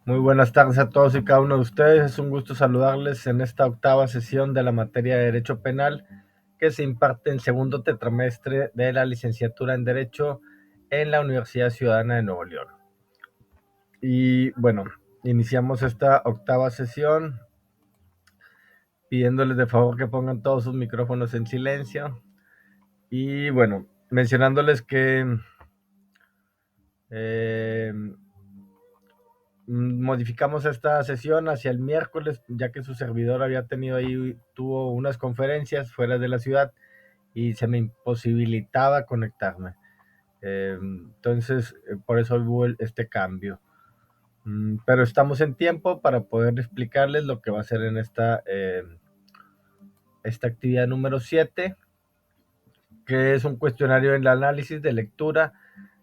Muy buenas tardes a todos y cada uno de ustedes. Es un gusto saludarles en esta octava sesión de la materia de Derecho Penal que se imparte en segundo tetramestre de la licenciatura en Derecho en la Universidad Ciudadana de Nuevo León. Y bueno, iniciamos esta octava sesión pidiéndoles de favor que pongan todos sus micrófonos en silencio. Y bueno, mencionándoles que eh, modificamos esta sesión hacia el miércoles, ya que su servidor tuvo unas conferencias fuera de la ciudad y se me imposibilitaba conectarme. Entonces, por eso hubo este cambio. Pero estamos en tiempo para poder explicarles lo que va a ser en esta actividad número 7, que es un cuestionario en el análisis de lectura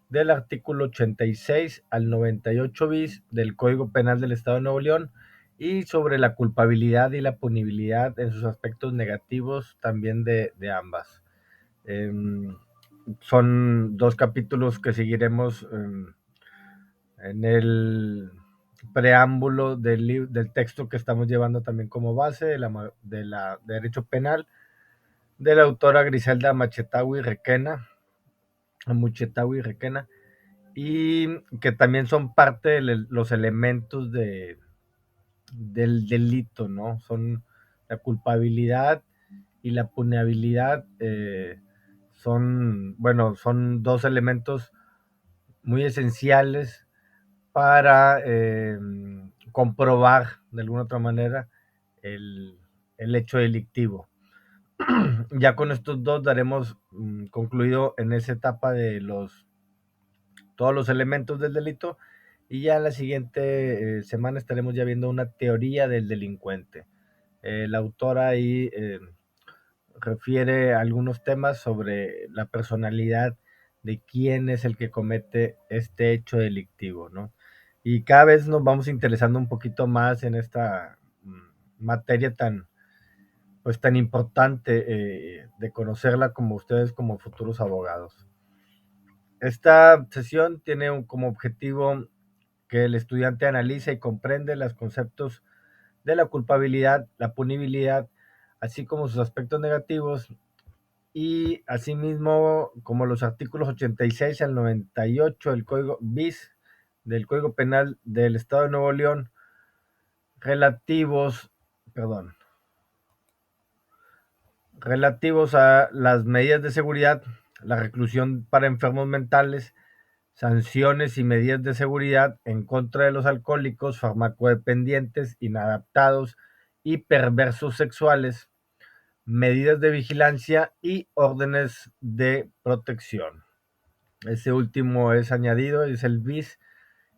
del artículo 86 al 98 bis del Código Penal del Estado de Nuevo León y sobre la culpabilidad y la punibilidad en sus aspectos negativos también de ambas. Eh, Son dos capítulos que seguiremos en el preámbulo del texto que estamos llevando también como base de Derecho Penal de la autora Griselda Muchetawi Requena, y que también son parte de los elementos del delito, ¿no? Son la culpabilidad y la punibilidad, son dos elementos muy esenciales para comprobar de alguna otra manera el, el hecho delictivo. Ya con estos dos daremos concluido en esa etapa de todos los elementos del delito, y ya en la siguiente semana estaremos ya viendo una teoría del delincuente. La autora ahí refiere algunos temas sobre la personalidad de quién es el que comete este hecho delictivo, ¿no? Y cada vez nos vamos interesando un poquito más en esta materia tan importante, de conocerla como ustedes como futuros abogados. Esta sesión tiene como objetivo que el estudiante analice y comprende los conceptos de la culpabilidad, la punibilidad, así como sus aspectos negativos, y asimismo como los artículos 86 al 98 del Código BIS del Código Penal del Estado de Nuevo León relativos, perdón, relativos a las medidas de seguridad, la reclusión para enfermos mentales, sanciones y medidas de seguridad en contra de los alcohólicos, farmacodependientes, inadaptados y perversos sexuales, medidas de vigilancia y órdenes de protección. Ese último es añadido, es el BIS,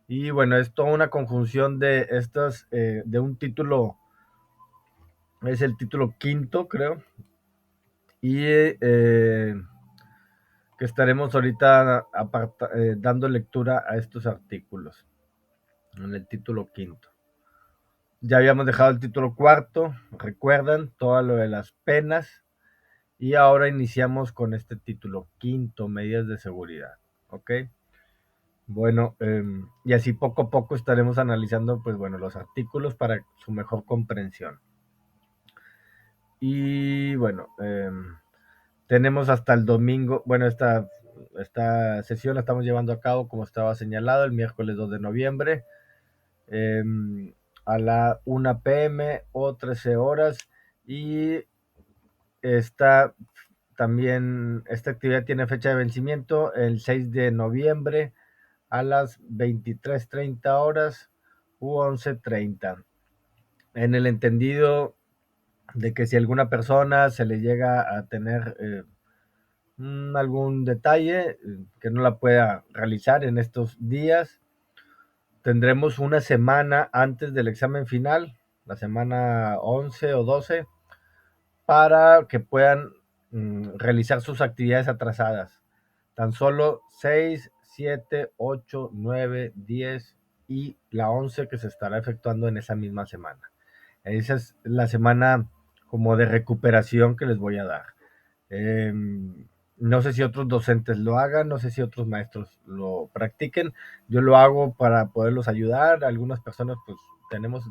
y bueno, es toda una conjunción de estas, de un título, es el título quinto, creo, y que estaremos ahorita dando lectura a estos artículos en el título quinto. Ya habíamos dejado el título cuarto, recuerdan todo lo de las penas, y ahora iniciamos con este título quinto, medidas de seguridad, ¿ok? Bueno, y así poco a poco estaremos analizando, pues bueno, los artículos para su mejor comprensión. Y bueno, tenemos hasta el domingo, bueno, esta sesión la estamos llevando a cabo, como estaba señalado, el miércoles 2 de noviembre, eh, a la 1 p.m. o 13 horas, y esta esta actividad tiene fecha de vencimiento el 6 de noviembre a las 23:30 horas u 11:30. En el entendido de que si alguna persona se le llega a tener algún detalle que no la pueda realizar en estos días, tendremos una semana antes del examen final, la semana 11 o 12, para que puedan realizar sus actividades atrasadas. Tan solo 6, 7, 8, 9, 10 y la 11 que se estará efectuando en esa misma semana. Esa es la semana como de recuperación que les voy a dar. Eh, No sé si otros docentes lo hagan, no sé si otros maestros lo practiquen. Yo lo hago para poderlos ayudar. Algunas personas pues tenemos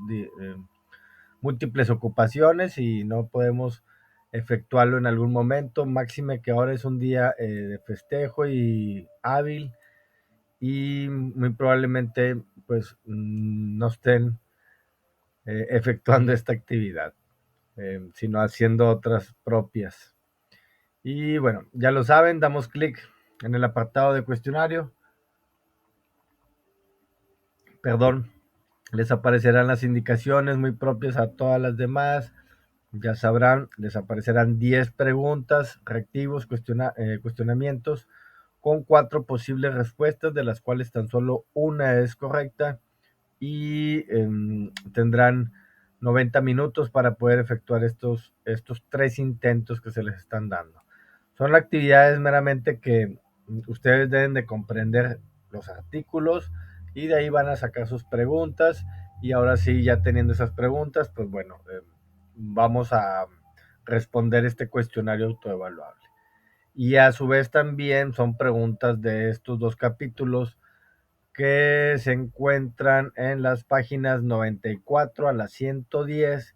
múltiples ocupaciones y no podemos efectuarlo en algún momento. Máxime que ahora es un día de festejo y hábil y muy probablemente pues no estén efectuando esta actividad, sino haciendo otras propias. Y bueno, ya lo saben, damos clic en el apartado de cuestionario, perdón, les aparecerán las indicaciones muy propias a todas las demás. Ya sabrán, les aparecerán 10 preguntas, reactivos, cuestionamientos con 4 posibles respuestas, de las cuales tan solo una es correcta y tendrán 90 minutos para poder efectuar estos 3 intentos que se les están dando. Son actividades meramente que ustedes deben de comprender los artículos y de ahí van a sacar sus preguntas y ahora sí, ya teniendo esas preguntas, pues bueno, vamos a responder este cuestionario autoevaluable. Y a su vez también son preguntas de estos 2 capítulos que se encuentran en las páginas 94 a la 110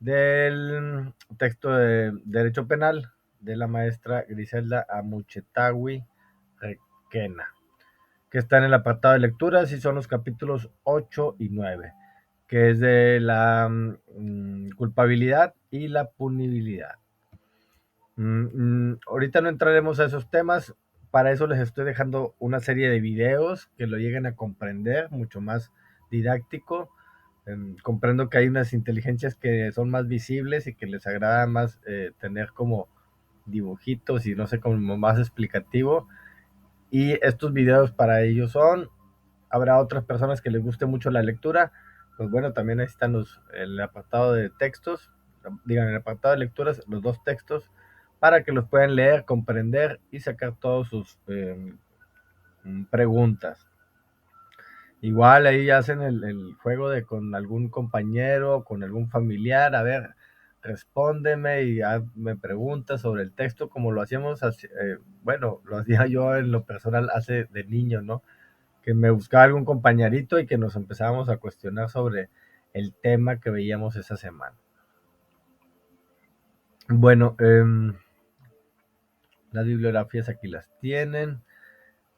del texto de Derecho Penal de la maestra Griselda Amuchetawi Requena, que está en el apartado de lecturas y son los capítulos 8 y 9, que es de la culpabilidad y la punibilidad. Ahorita no entraremos a esos temas, para eso les estoy dejando una serie de videos que lo lleguen a comprender, mucho más didáctico. Comprendo que hay unas inteligencias que son más visibles y que les agrada más tener como dibujitos y no sé, como más explicativo. Y estos videos para ellos son. Habrá otras personas que les guste mucho la lectura, pues bueno, también ahí están el apartado de textos, digan, el apartado de lecturas, los 2 textos, para que los puedan leer, comprender y sacar todas sus preguntas. Igual ahí hacen el juego de con algún compañero, con algún familiar, a ver, respóndeme y me preguntas sobre el texto como lo hacíamos, bueno, lo hacía yo en lo personal hace de niño, ¿no? Que me buscaba algún compañerito y que nos empezábamos a cuestionar sobre el tema que veíamos esa semana. Bueno, las bibliografías aquí las tienen,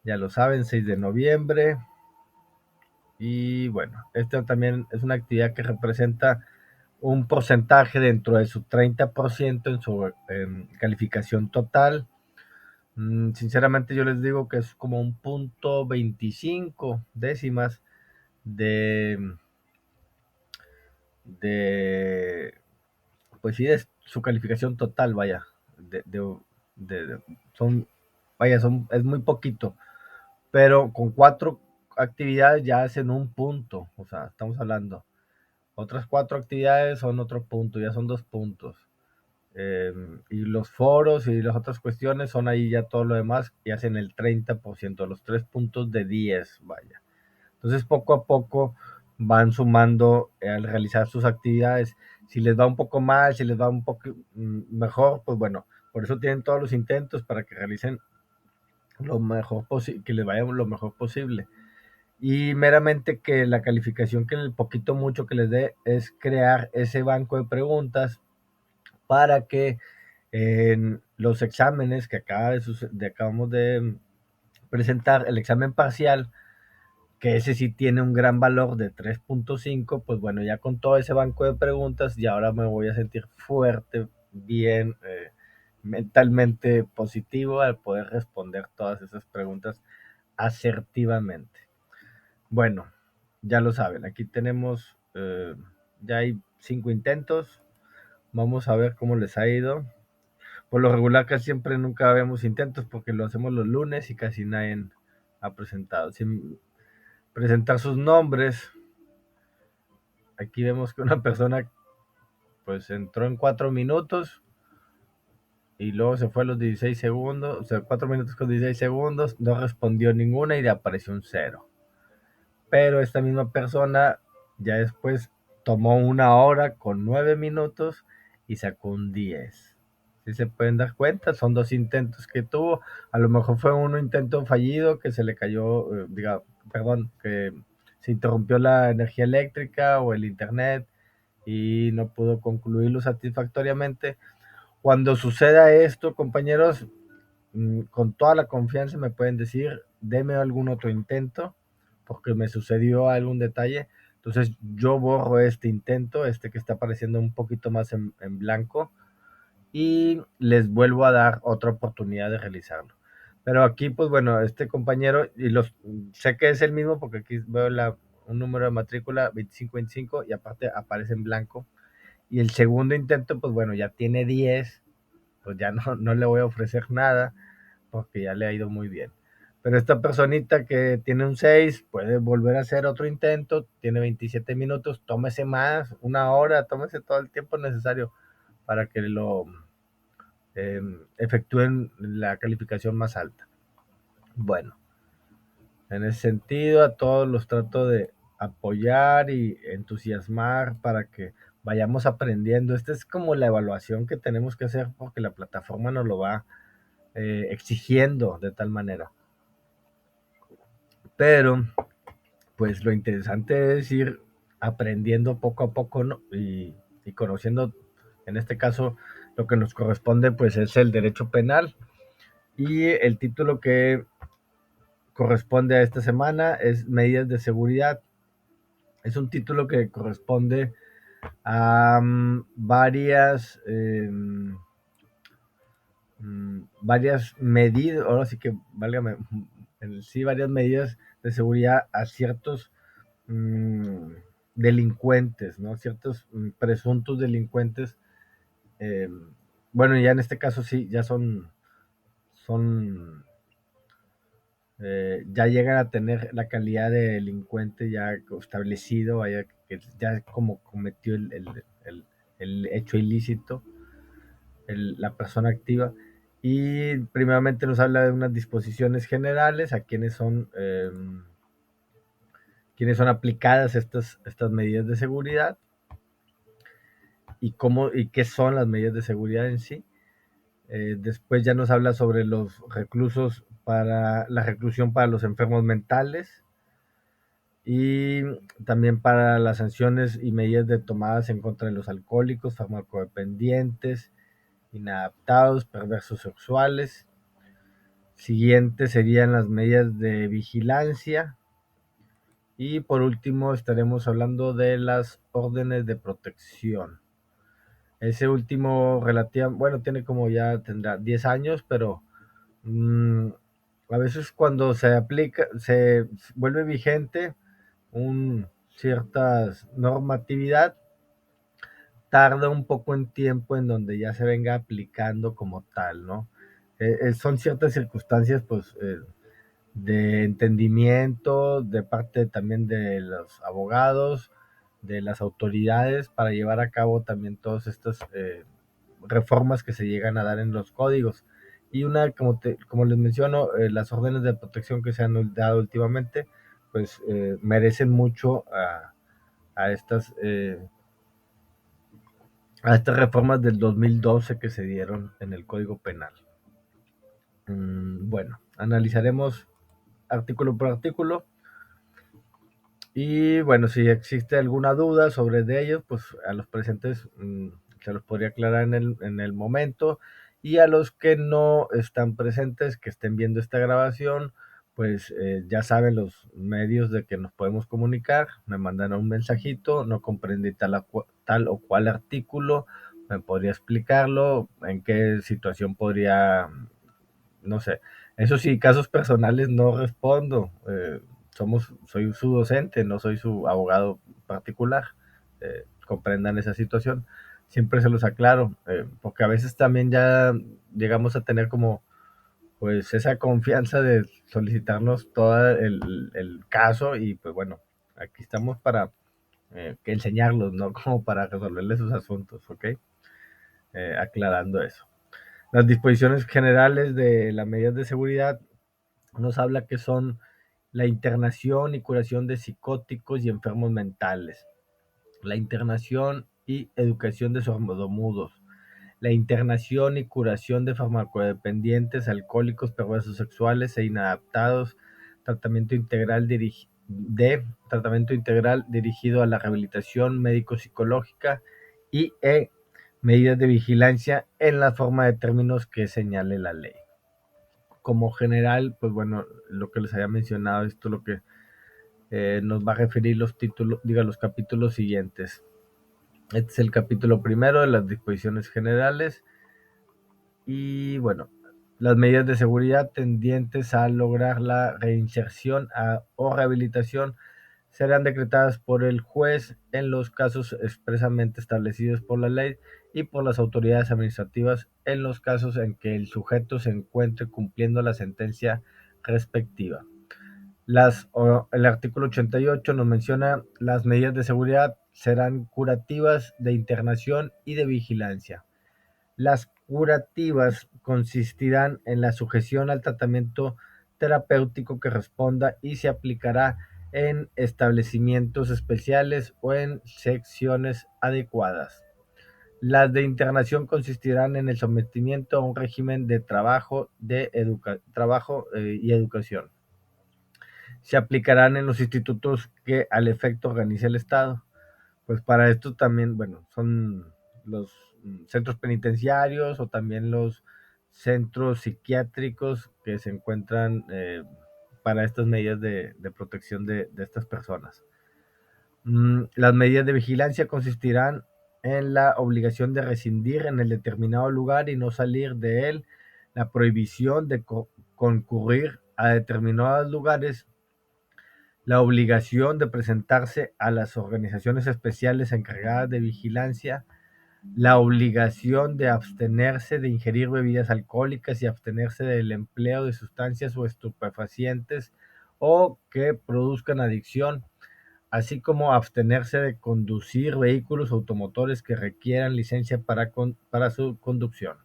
ya lo saben, 6 de noviembre. Y bueno, esta también es una actividad que representa un porcentaje dentro de su 30% en su calificación total. Sinceramente yo les digo que es como un punto 25 décimas de, de pues sí, es su calificación total, vaya, de- son, vaya, es muy poquito, pero con 4 actividades ya hacen un punto, o sea, estamos hablando, otras 4 actividades son otro punto, ya son 2 puntos. Y los foros y las otras cuestiones son ahí ya todo lo demás y hacen el 30%, los 3 puntos de 10, vaya. Entonces, poco a poco van sumando al realizar sus actividades. Si les va un poco mal, si les va un poco mejor, pues bueno, por eso tienen todos los intentos para que realicen lo mejor posible, que les vaya lo mejor posible. Y meramente que la calificación que el poquito mucho que les dé es crear ese banco de preguntas para que en los exámenes que acabamos de presentar, el examen parcial, que ese sí tiene un gran valor de 3.5, pues bueno, ya con todo ese banco de preguntas, y ahora me voy a sentir fuerte, bien, mentalmente positivo al poder responder todas esas preguntas asertivamente. Bueno, ya lo saben, aquí tenemos, ya hay 5 intentos, vamos a ver cómo les ha ido. Por lo regular casi siempre nunca vemos intentos porque lo hacemos los lunes y casi nadie ha presentado. Sin presentar sus nombres, aquí vemos que una persona pues entró en 4 minutos y luego se fue a los 16 segundos, o sea, 4 minutos con 16 segundos, no respondió ninguna y le apareció un cero. Pero esta misma persona ya después tomó 1 hora con 9 minutos y sacó un 10. si se pueden dar cuenta, son 2 intentos que tuvo. A lo mejor fue un intento fallido que se le cayó, perdón, que se interrumpió la energía eléctrica o el internet y no pudo concluirlo satisfactoriamente. Cuando suceda esto, compañeros, con toda la confianza me pueden decir, deme algún otro intento, porque me sucedió algún detalle. Entonces yo borro este intento, este que está apareciendo un poquito más en blanco, y les vuelvo a dar otra oportunidad de realizarlo. Pero aquí, pues bueno, este compañero, y los sé que es el mismo porque aquí veo un número de matrícula 2525 y aparte aparece en blanco. Y el segundo intento, pues bueno, ya tiene 10, pues ya no le voy a ofrecer nada porque ya le ha ido muy bien. Pero esta personita que tiene un 6 puede volver a hacer otro intento, tiene 27 minutos, tómese más, una hora, tómese todo el tiempo necesario para que lo efectúen la calificación más alta. Bueno, en ese sentido a todos los trato de apoyar y entusiasmar para que vayamos aprendiendo. Esta es como la evaluación que tenemos que hacer porque la plataforma nos lo va exigiendo de tal manera. Pero, pues lo interesante es ir aprendiendo poco a poco, ¿no? Y conociendo, en este caso, lo que nos corresponde, pues es el derecho penal. Y el título que corresponde a esta semana es medidas de seguridad. Es un título que corresponde a varias medidas, ahora sí que, válgame, sí, varias medidas de seguridad a ciertos mm, delincuentes, ¿no? Ciertos presuntos delincuentes. eh, bueno, ya en este caso sí, ya son ya llegan a tener la calidad de delincuente ya establecido, ya como cometió el hecho ilícito, la persona activa. Y primeramente nos habla de unas disposiciones generales a quienes son aplicadas estas medidas de seguridad y qué son las medidas de seguridad en sí. Después ya nos habla sobre los reclusos para la reclusión para los enfermos mentales, y también para las sanciones y medidas tomadas en contra de los alcohólicos, farmacodependientes, inadaptados, perversos sexuales. Siguiente serían las medidas de vigilancia. Y por último estaremos hablando de las órdenes de protección. Ese último bueno, tiene como ya tendrá 10 años, pero a veces cuando se aplica, se vuelve vigente cierta normatividad, tarda un poco en tiempo en donde ya se venga aplicando como tal, ¿no? Son ciertas circunstancias, pues, de entendimiento de parte también de los abogados, de las autoridades, para llevar a cabo también todas estas reformas que se llegan a dar en los códigos. Y como les menciono, las órdenes de protección que se han dado últimamente, pues merecen mucho a estas, eh, a estas reformas del 2012 que se dieron en el Código Penal. Bueno, analizaremos artículo por artículo. Y bueno, si existe alguna duda sobre de ellos, pues a los presentes se los podría aclarar en el momento. Y a los que no están presentes, que estén viendo esta grabación, pues ya saben los medios de que nos podemos comunicar. Me mandan un mensajito, no comprendí tal o cual artículo, me podría explicarlo, en qué situación podría, no sé. Eso sí, casos personales no respondo. Soy su docente, no soy su abogado particular. Comprendan esa situación. Siempre se los aclaro, porque a veces también ya llegamos a tener como pues esa confianza de solicitarnos todo el caso y pues bueno, aquí estamos para que enseñarlos, no como para resolverles sus asuntos, ¿ok? Aclarando eso. Las disposiciones generales de las medidas de seguridad nos habla que son la internación y curación de psicóticos y enfermos mentales, la internación y educación de sordomudos, la internación y curación de farmacodependientes, alcohólicos, perversos sexuales e inadaptados, tratamiento integral dirigido a la rehabilitación médico-psicológica y medidas de vigilancia en la forma de términos que señale la ley. Como general, pues bueno, lo que les había mencionado, esto es lo que nos va a referir los capítulos siguientes. Este es el capítulo primero de las disposiciones generales y bueno, las medidas de seguridad tendientes a lograr la reinserción o rehabilitación serán decretadas por el juez en los casos expresamente establecidos por la ley y por las autoridades administrativas en los casos en que el sujeto se encuentre cumpliendo la sentencia respectiva. El artículo 88 nos menciona las medidas de seguridad serán curativas, de internación y de vigilancia. Las curativas consistirán en la sujeción al tratamiento terapéutico que responda y se aplicará en establecimientos especiales o en secciones adecuadas. Las de internación consistirán en el sometimiento a un régimen de trabajo y educación. Se aplicarán en los institutos que al efecto organice el Estado. Pues para esto también, bueno, son los centros penitenciarios o también los centros psiquiátricos que se encuentran para estas medidas de protección de estas personas. Las medidas de vigilancia consistirán en la obligación de rescindir en el determinado lugar y no salir de él, la prohibición de concurrir a determinados lugares, la obligación de presentarse a las organizaciones especiales encargadas de vigilancia, la obligación de abstenerse de ingerir bebidas alcohólicas y abstenerse del empleo de sustancias o estupefacientes o que produzcan adicción, así como abstenerse de conducir vehículos automotores que requieran licencia para su conducción.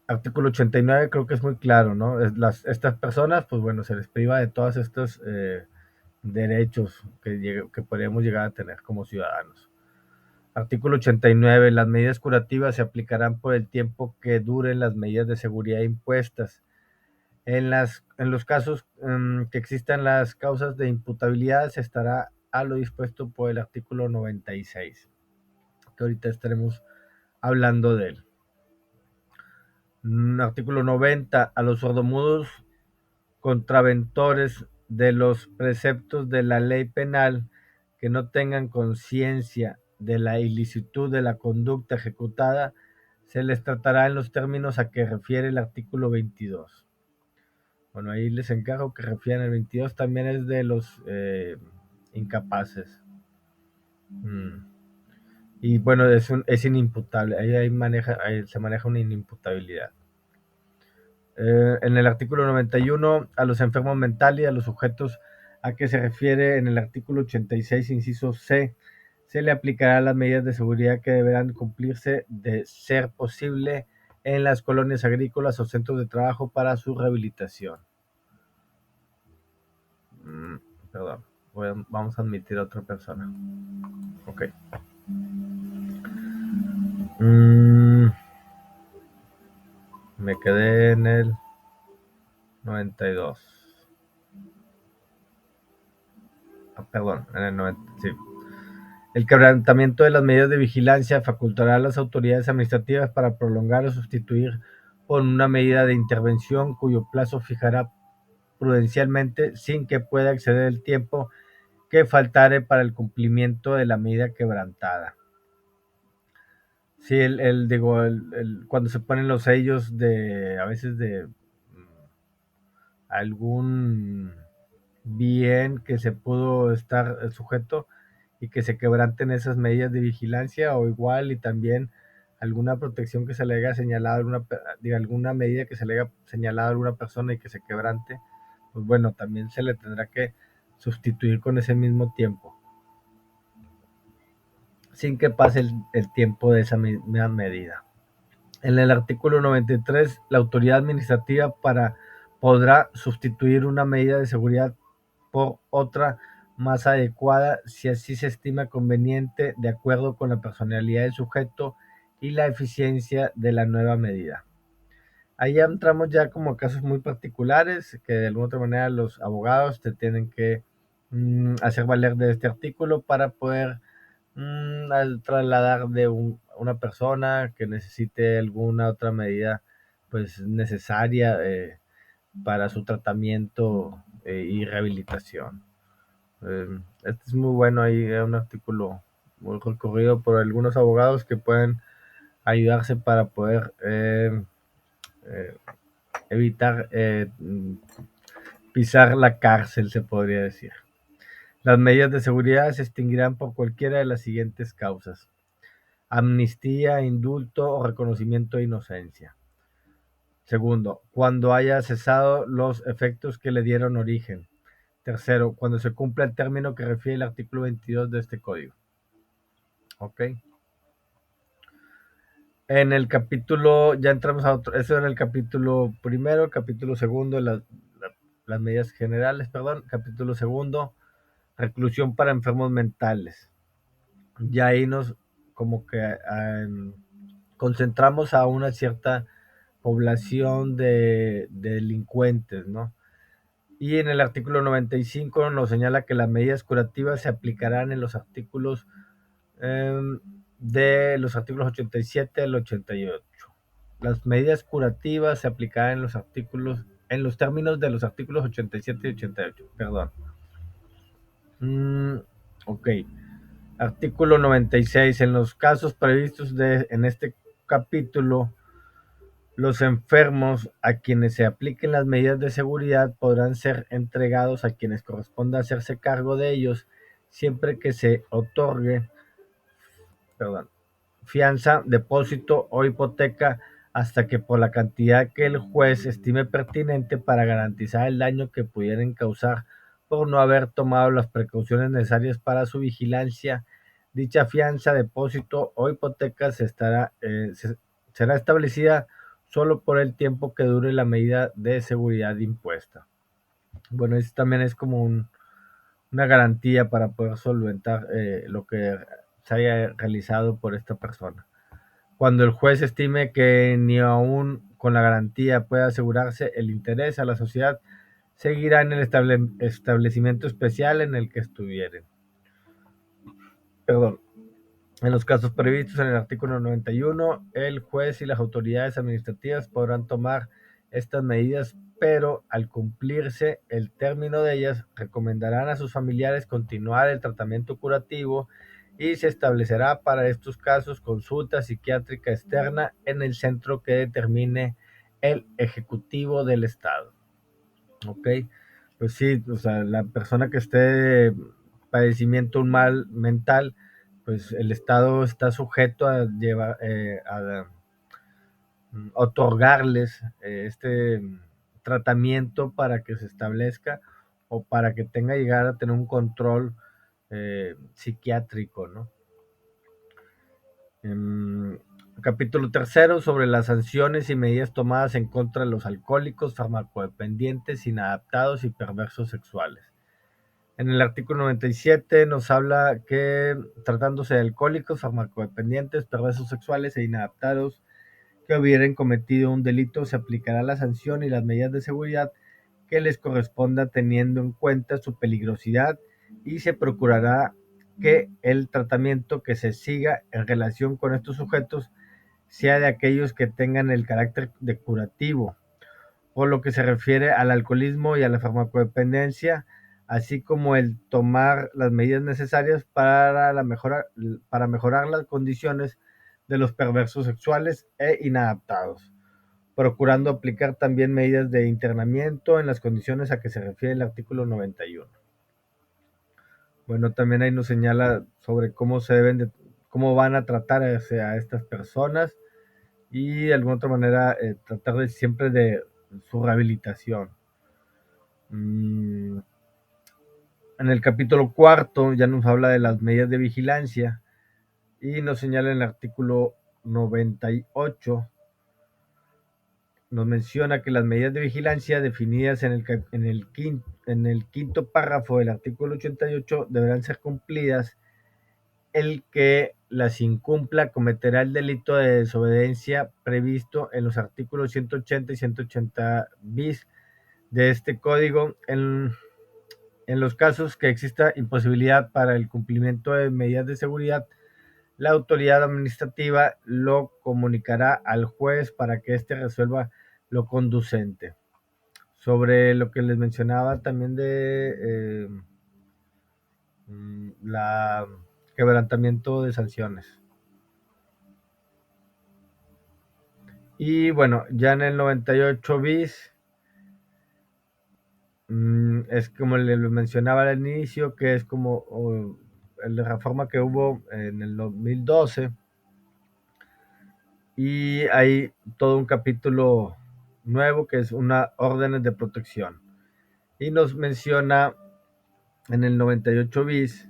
Artículo 89 creo que es muy claro, ¿no? Estas personas, pues bueno, se les priva de todos estos derechos que podríamos llegar a tener como ciudadanos. Artículo 89. Las medidas curativas se aplicarán por el tiempo que duren las medidas de seguridad impuestas. En los casos que existan las causas de imputabilidad, se estará a lo dispuesto por el artículo 96, que ahorita estaremos hablando de él. Artículo 90. A los sordomudos contraventores de los preceptos de la ley penal que no tengan conciencia de la ilicitud de la conducta ejecutada, se les tratará en los términos a que refiere el artículo 22. Bueno, ahí les encargo que refieran el 22, también es de los incapaces. Y bueno, es inimputable, ahí se maneja una inimputabilidad. En el artículo 91, a los enfermos mentales y a los sujetos a que se refiere en el artículo 86, inciso C, se le aplicará las medidas de seguridad que deberán cumplirse de ser posible en las colonias agrícolas o centros de trabajo para su rehabilitación. Perdón, vamos a admitir a otra persona. Ok. Me quedé en el 92. Perdón, en el 90, sí. El quebrantamiento de las medidas de vigilancia facultará a las autoridades administrativas para prolongar o sustituir por una medida de intervención cuyo plazo fijará prudencialmente sin que pueda exceder el tiempo que faltare para el cumplimiento de la medida quebrantada. Sí, cuando se ponen los sellos a veces de algún bien que se pudo estar sujeto y que se quebranten esas medidas de vigilancia, o igual y también alguna protección que se le haya señalado alguna medida que se le haya señalado a alguna persona y que se quebrante, pues bueno, también se le tendrá que sustituir con ese mismo tiempo, sin que pase el tiempo de esa misma medida. En el artículo 93, la autoridad administrativa podrá sustituir una medida de seguridad por otra más adecuada si así se estima conveniente de acuerdo con la personalidad del sujeto y la eficiencia de la nueva medida. Ahí ya entramos ya como casos muy particulares que de alguna otra manera los abogados te tienen que hacer valer de este artículo para poder al trasladar de una persona que necesite alguna otra medida pues necesaria para su tratamiento y rehabilitación. Este es muy bueno, ahí es un artículo muy recurrido por algunos abogados que pueden ayudarse para poder eh, evitar pisar la cárcel, se podría decir. Las medidas de seguridad se extinguirán por cualquiera de las siguientes causas: amnistía, indulto o reconocimiento de inocencia. Segundo, cuando haya cesado los efectos que le dieron origen. Tercero, cuando se cumpla el término que refiere el artículo 22 de este código. ¿Ok? En el capítulo, ya entramos a otro, eso era el capítulo primero, capítulo segundo, las medidas generales, perdón, capítulo segundo, reclusión para enfermos mentales. Ya ahí nos como que concentramos a una cierta población de delincuentes, ¿no? Y en el artículo 95 nos señala que las medidas curativas se aplicarán en los artículos de los artículos 87 al 88. Las medidas curativas se aplicarán en los artículos, en los términos de los artículos 87 y 88, perdón. Ok. Artículo 96. En los casos previstos en este capítulo, los enfermos a quienes se apliquen las medidas de seguridad podrán ser entregados a quienes corresponda hacerse cargo de ellos, siempre que se otorgue, perdón, fianza, depósito o hipoteca hasta que por la cantidad que el juez estime pertinente para garantizar el daño que pudieran causar por no haber tomado las precauciones necesarias para su vigilancia. Dicha fianza, depósito o hipoteca será establecida solo por el tiempo que dure la medida de seguridad impuesta. Bueno, esto también es como una garantía para poder solventar lo que se haya realizado por esta persona. Cuando el juez estime que ni aún con la garantía pueda asegurarse el interés a la sociedad, seguirá en el establecimiento especial en el que estuvieren. Perdón. En los casos previstos en el artículo 91, el juez y las autoridades administrativas podrán tomar estas medidas, pero al cumplirse el término de ellas, recomendarán a sus familiares continuar el tratamiento curativo y se establecerá para estos casos consulta psiquiátrica externa en el centro que determine el Ejecutivo del Estado. ¿Ok? Pues sí, o sea, la persona que esté padecimiento un mal mental, pues el Estado está sujeto a llevar, a otorgarles este tratamiento para que se establezca o para que tenga llegar a tener un control psiquiátrico, ¿no? Capítulo tercero sobre las sanciones y medidas tomadas en contra de los alcohólicos, farmacodependientes, inadaptados y perversos sexuales. En el artículo 97 nos habla que tratándose de alcohólicos, farmacodependientes, perversos sexuales e inadaptados que hubieran cometido un delito, se aplicará la sanción y las medidas de seguridad que les corresponda teniendo en cuenta su peligrosidad y se procurará que el tratamiento que se siga en relación con estos sujetos sea de aquellos que tengan el carácter de curativo, por lo que se refiere al alcoholismo y a la farmacodependencia, así como el tomar las medidas necesarias para mejorar las condiciones de los perversos sexuales e inadaptados, procurando aplicar también medidas de internamiento en las condiciones a que se refiere el artículo 91. Bueno, también ahí nos señala sobre cómo van a tratar a estas personas y de alguna otra manera tratar de siempre de su rehabilitación. En el capítulo cuarto ya nos habla de las medidas de vigilancia y nos señala en el artículo 98, nos menciona que las medidas de vigilancia definidas en el quinto párrafo del artículo 88 deberán ser cumplidas el que las incumpla, cometerá el delito de desobediencia previsto en los artículos 180 y 180 bis de este código. En los casos que exista imposibilidad para el cumplimiento de medidas de seguridad, la autoridad administrativa lo comunicará al juez para que éste resuelva lo conducente. Sobre lo que les mencionaba también de la quebrantamiento de sanciones. Y bueno, ya en el 98 bis, es como le mencionaba al inicio, que es como la reforma que hubo en el 2012, y hay todo un capítulo nuevo que es una órdenes de protección. Y nos menciona en el 98 bis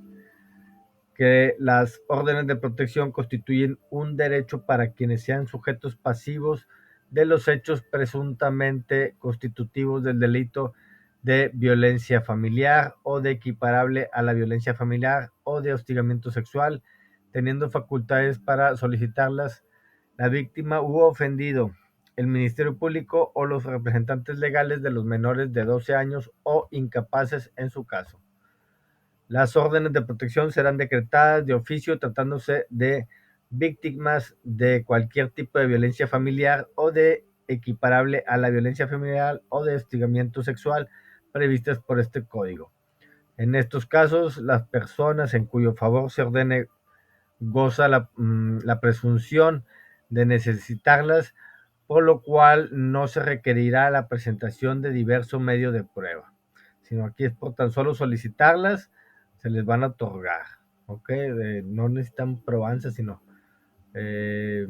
que las órdenes de protección constituyen un derecho para quienes sean sujetos pasivos de los hechos presuntamente constitutivos del delito de violencia familiar o de equiparable a la violencia familiar o de hostigamiento sexual, teniendo facultades para solicitarlas la víctima u ofendido, el Ministerio Público o los representantes legales de los menores de 12 años o incapaces en su caso. Las órdenes de protección serán decretadas de oficio tratándose de víctimas de cualquier tipo de violencia familiar o de equiparable a la violencia familiar o de hostigamiento sexual previstas por este código. En estos casos, las personas en cuyo favor se ordene goza la presunción de necesitarlas, por lo cual no se requerirá la presentación de diverso medio de prueba, sino aquí es por tan solo solicitarlas, se les van a otorgar, ¿ok? No necesitan probanza, sino, eh,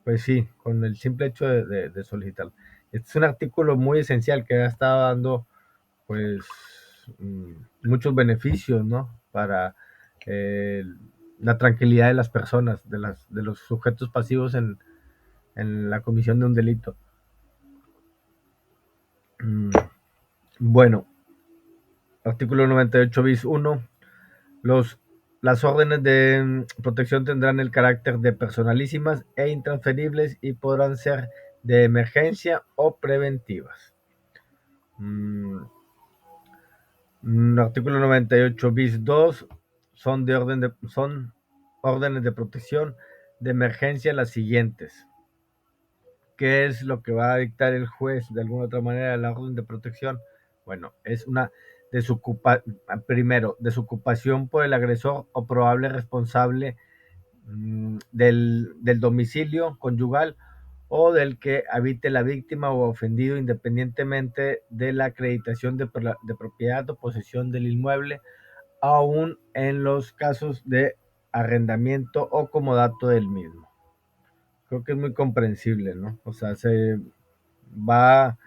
pues sí, con el simple hecho de solicitarlo. Este es un artículo muy esencial que ha estado dando, pues, muchos beneficios, ¿no? Para eh, la tranquilidad de las personas, de los sujetos pasivos en la comisión de un delito. Mm, Bueno, artículo 98 bis 1. Los, las órdenes de protección tendrán el carácter de personalísimas e intransferibles y podrán ser de emergencia o preventivas. Mm, Artículo 98 bis 2. Son órdenes de protección de emergencia las siguientes. ¿Qué es lo que va a dictar el juez de alguna otra manera la orden de protección? Bueno, es una primero, desocupación por el agresor o probable responsable del domicilio conyugal o del que habite la víctima o ofendido, independientemente de la acreditación de propiedad o posesión del inmueble, aún en los casos de arrendamiento o comodato del mismo. Creo que es muy comprensible, ¿no? O sea, se va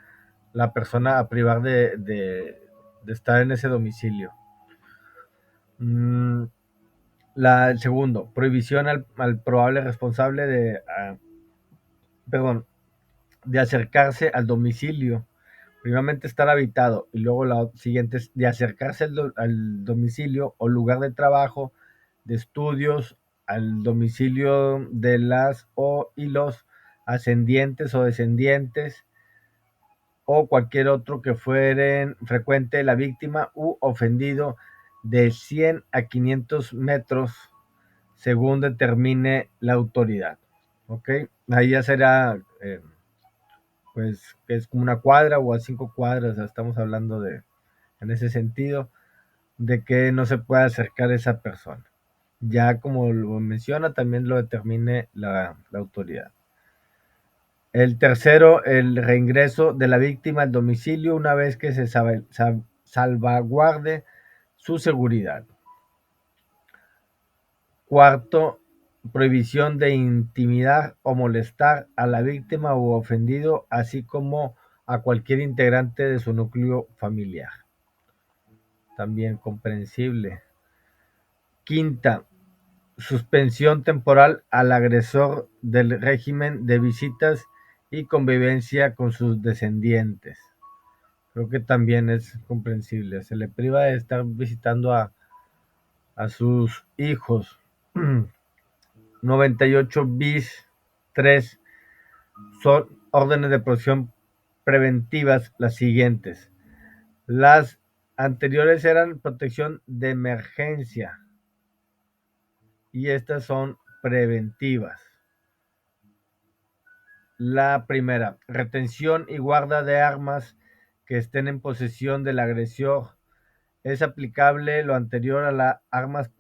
la persona a privar de estar en ese domicilio. El segundo, prohibición al probable responsable perdón, de acercarse al domicilio. Primeramente estar habitado y luego la siguiente es de acercarse al domicilio o lugar de trabajo, de estudios, al domicilio de las o y los ascendientes o descendientes o cualquier otro que fueren frecuente la víctima u ofendido de 100 a 500 metros según determine la autoridad. ¿Ok? Ahí ya será, pues, que es como una cuadra o a 5 cuadras, estamos hablando en ese sentido, de que no se pueda acercar esa persona. Ya como lo menciona, también lo determine la autoridad. El tercero, el reingreso de la víctima al domicilio una vez que se salvaguarde su seguridad. Cuarto, prohibición de intimidar o molestar a la víctima u ofendido, así como a cualquier integrante de su núcleo familiar. También comprensible. Quinta, suspensión temporal al agresor del régimen de visitas y convivencia con sus descendientes. Creo que también es comprensible. Se le priva de estar visitando a sus hijos. 98 bis 3 son órdenes de protección preventivas las siguientes. Las anteriores eran protección de emergencia y estas son preventivas. La primera, retención y guarda de armas que estén en posesión del agresor. Es aplicable lo anterior a las armas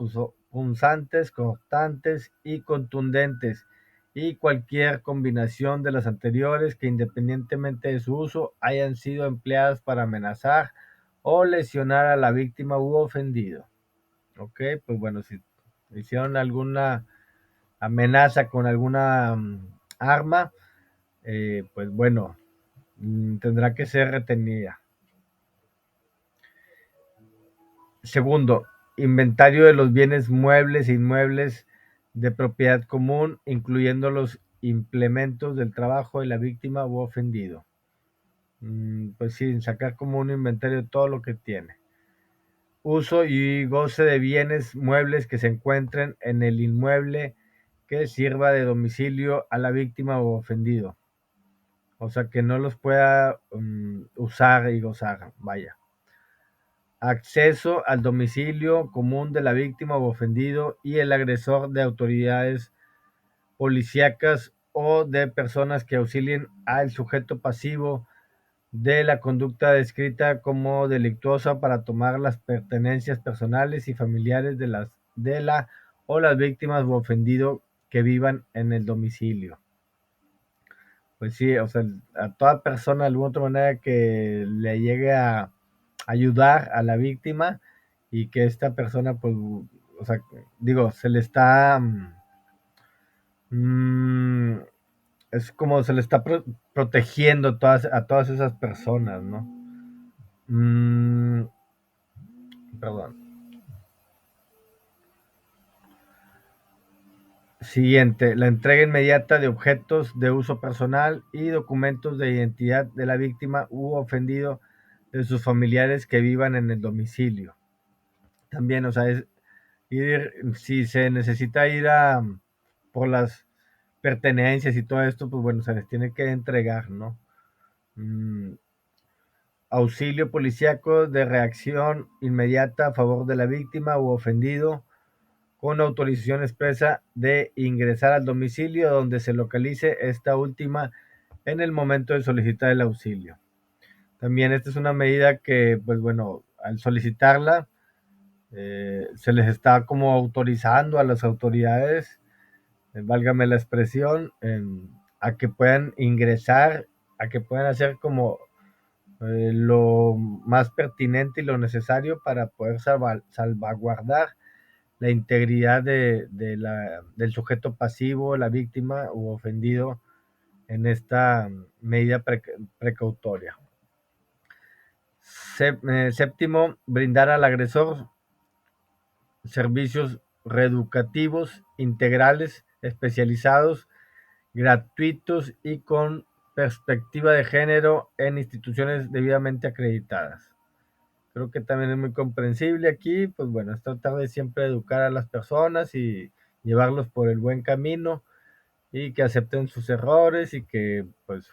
punzantes, cortantes y contundentes y cualquier combinación de las anteriores que independientemente de su uso hayan sido empleadas para amenazar o lesionar a la víctima u ofendido. Ok, pues bueno, si hicieron alguna amenaza con alguna arma, pues bueno, tendrá que ser retenida. Segundo, inventario de los bienes muebles e inmuebles de propiedad común, incluyendo los implementos del trabajo de la víctima u ofendido. Pues sí, sacar como un inventario de todo lo que tiene. Uso y goce de bienes muebles que se encuentren en el inmueble que sirva de domicilio a la víctima o ofendido. O sea, que no los pueda usar y gozar, vaya. Acceso al domicilio común de la víctima o ofendido y el agresor de autoridades policíacas o de personas que auxilien al sujeto pasivo de la conducta descrita como delictuosa para tomar las pertenencias personales y familiares de la o las víctimas o ofendido que vivan en el domicilio. Pues sí, o sea, a toda persona de alguna otra manera que le llegue a ayudar a la víctima y que esta persona, pues, o sea, digo, se le está, mm, es como se le está protegiendo a todas esas personas, ¿no? Mm, perdón. Siguiente, la entrega inmediata de objetos de uso personal y documentos de identidad de la víctima u ofendido de sus familiares que vivan en el domicilio. También, o sea, es ir, si se necesita ir a por las pertenencias y todo esto, pues bueno, se les tiene que entregar, ¿no? Mm, auxilio policíaco de reacción inmediata a favor de la víctima u ofendido con autorización expresa de ingresar al domicilio donde se localice esta última en el momento de solicitar el auxilio. También esta es una medida que, pues bueno, al solicitarla, se les está como autorizando a las autoridades, válgame la expresión, a que puedan ingresar, a que puedan hacer como lo más pertinente y lo necesario para poder salvaguardar la integridad del sujeto pasivo, la víctima u ofendido en esta medida precautoria. Séptimo, brindar al agresor servicios reeducativos, integrales, especializados, gratuitos y con perspectiva de género en instituciones debidamente acreditadas. Creo que también es muy comprensible aquí, pues bueno, es tratar de siempre educar a las personas y llevarlos por el buen camino y que acepten sus errores y que pues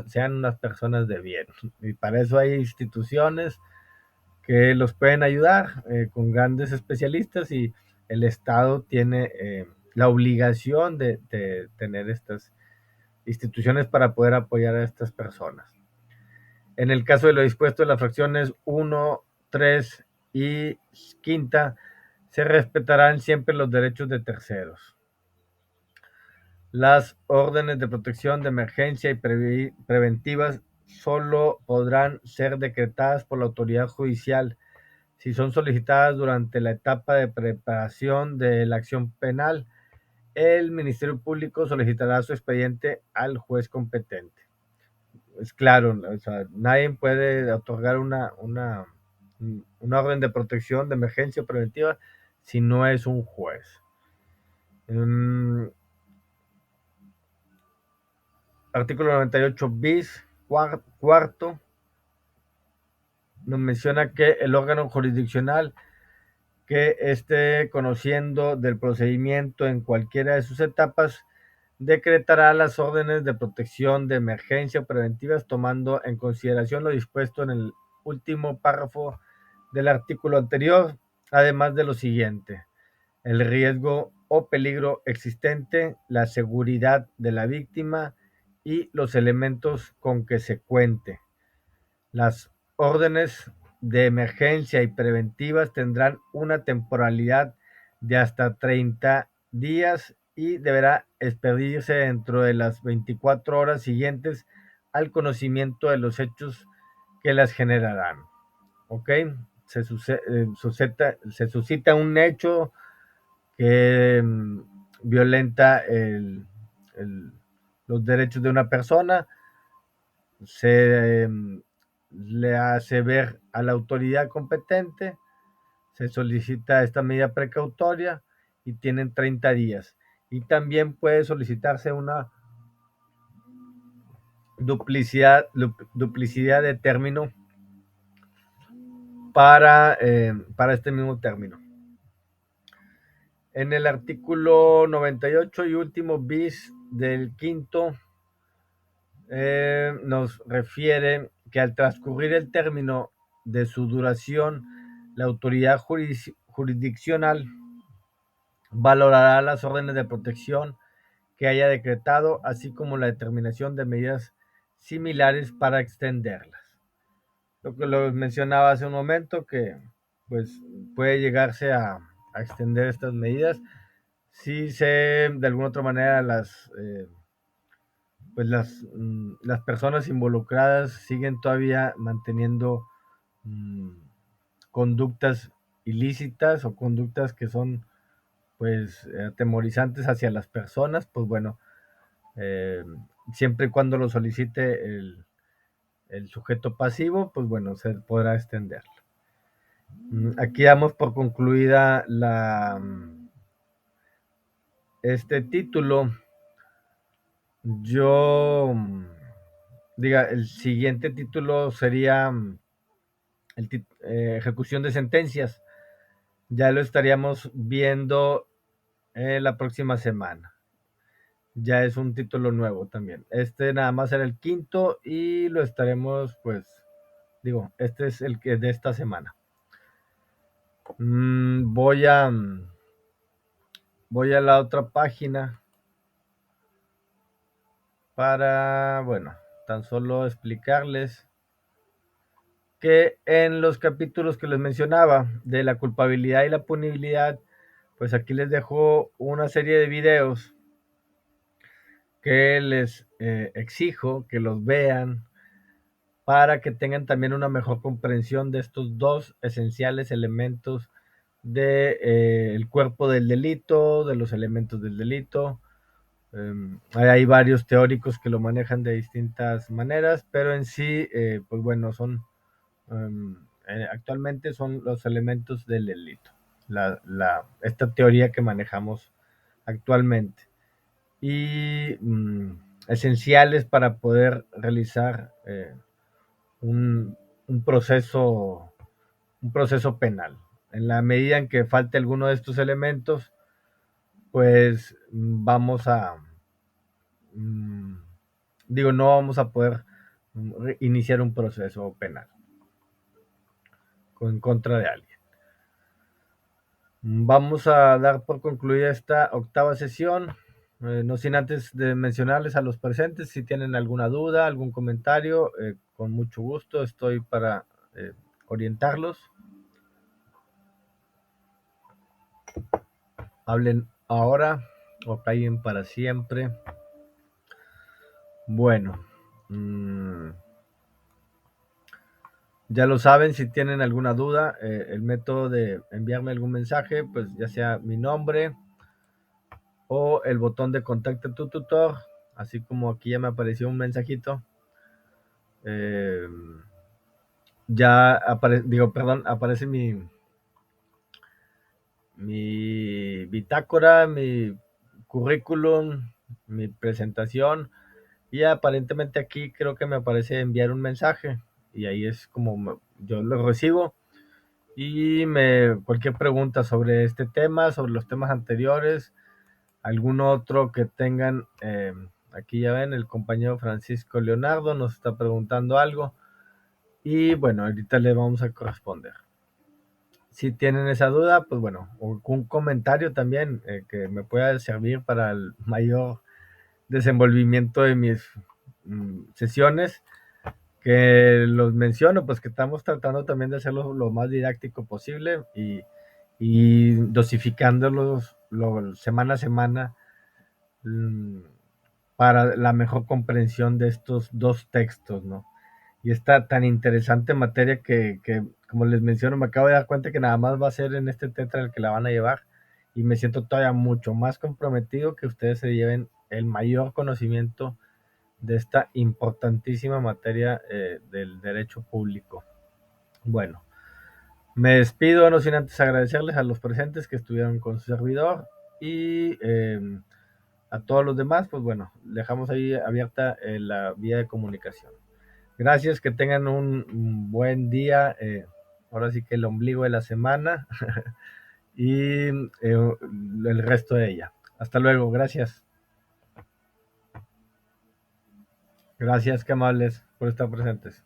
sean unas personas de bien. Y para eso hay instituciones que los pueden ayudar con grandes especialistas y el Estado tiene la obligación de tener estas instituciones para poder apoyar a estas personas. En el caso de lo dispuesto en las fracciones 1, 3 y quinta, se respetarán siempre los derechos de terceros. Las órdenes de protección de emergencia y preventivas solo podrán ser decretadas por la autoridad judicial si son solicitadas durante la etapa de preparación de la acción penal. El Ministerio Público solicitará su expediente al juez competente. Es claro, o sea, nadie puede otorgar una orden de protección de emergencia preventiva si no es un juez. Artículo 98 bis, cuarto, nos menciona que el órgano jurisdiccional que esté conociendo del procedimiento en cualquiera de sus etapas, decretará las órdenes de protección de emergencia o preventivas tomando en consideración lo dispuesto en el último párrafo del artículo anterior, además de lo siguiente: el riesgo o peligro existente, la seguridad de la víctima y los elementos con que se cuente. Las órdenes de emergencia y preventivas tendrán una temporalidad de hasta 30 días y deberá expedirse dentro de las 24 horas siguientes al conocimiento de los hechos que las generarán. ¿Ok? Se suscita un hecho que violenta los derechos de una persona, se le hace ver a la autoridad competente, se solicita esta medida precautoria y tienen 30 días. Y también puede solicitarse una duplicidad de término para este mismo término. En el artículo 98 y último bis del quinto, nos refiere que al transcurrir el término de su duración, la autoridad jurisdiccional valorará las órdenes de protección que haya decretado, así como la determinación de medidas similares para extenderlas. Lo que lo mencionaba hace un momento, que pues puede llegarse a extender estas medidas si se de alguna otra manera pues las personas involucradas siguen todavía manteniendo mm, conductas ilícitas o conductas que son pues atemorizantes hacia las personas, pues bueno, eh, siempre y cuando lo solicite el sujeto pasivo, pues bueno, se podrá extender. Aquí damos por concluida este título. Yo, diga, el siguiente título sería ejecución de sentencias. Ya lo estaríamos viendo la próxima semana. Ya es un título nuevo también. Este nada más era el quinto y lo estaremos, pues, digo, este es el que es de esta semana. Voy a la otra página para, bueno, tan solo explicarles que en los capítulos que les mencionaba de la culpabilidad y la punibilidad, pues aquí les dejo una serie de videos que les exijo que los vean para que tengan también una mejor comprensión de estos dos esenciales elementos de, el cuerpo del delito, de los elementos del delito. Hay varios teóricos que lo manejan de distintas maneras, pero en sí, pues bueno, son actualmente son los elementos del delito, esta teoría que manejamos actualmente y esenciales para poder realizar un, un, proceso, un proceso penal. En la medida en que falte alguno de estos elementos, pues vamos a, digo, no vamos a poder iniciar un proceso penal en contra de alguien. Vamos a dar por concluida esta octava sesión, no sin antes de mencionarles a los presentes si tienen alguna duda, algún comentario, con mucho gusto estoy para orientarlos. Hablen ahora o callen para siempre. Bueno, ya lo saben, si tienen alguna duda, el método de enviarme algún mensaje, pues ya sea mi nombre o el botón de contacto a tu tutor, así como aquí ya me apareció un mensajito. Ya aparece mi bitácora, mi currículum, mi presentación, y aparentemente aquí creo que me aparece enviar un mensaje y ahí es como yo lo recibo y cualquier pregunta sobre este tema, sobre los temas anteriores, algún otro que tengan. Aquí ya ven, el compañero Francisco Leonardo nos está preguntando algo y bueno, ahorita le vamos a corresponder. Si tienen esa duda, pues bueno, o un comentario también que me pueda servir para el mayor desenvolvimiento de mis sesiones, que los menciono, pues que estamos tratando también de hacerlo lo más didáctico posible y dosificándolos semana a semana, mm, para la mejor comprensión de estos dos textos, ¿no? Y esta tan interesante materia que, como les menciono, me acabo de dar cuenta que nada más va a ser en este tetra el que la van a llevar, y me siento todavía mucho más comprometido que ustedes se lleven el mayor conocimiento de esta importantísima materia del derecho público. Bueno, me despido, no sin antes agradecerles a los presentes que estuvieron con su servidor y a todos los demás, pues bueno, dejamos ahí abierta la vía de comunicación. Gracias, que tengan un buen día, ahora sí que el ombligo de la semana y el resto de ella. Hasta luego, gracias. Gracias, qué amables por estar presentes.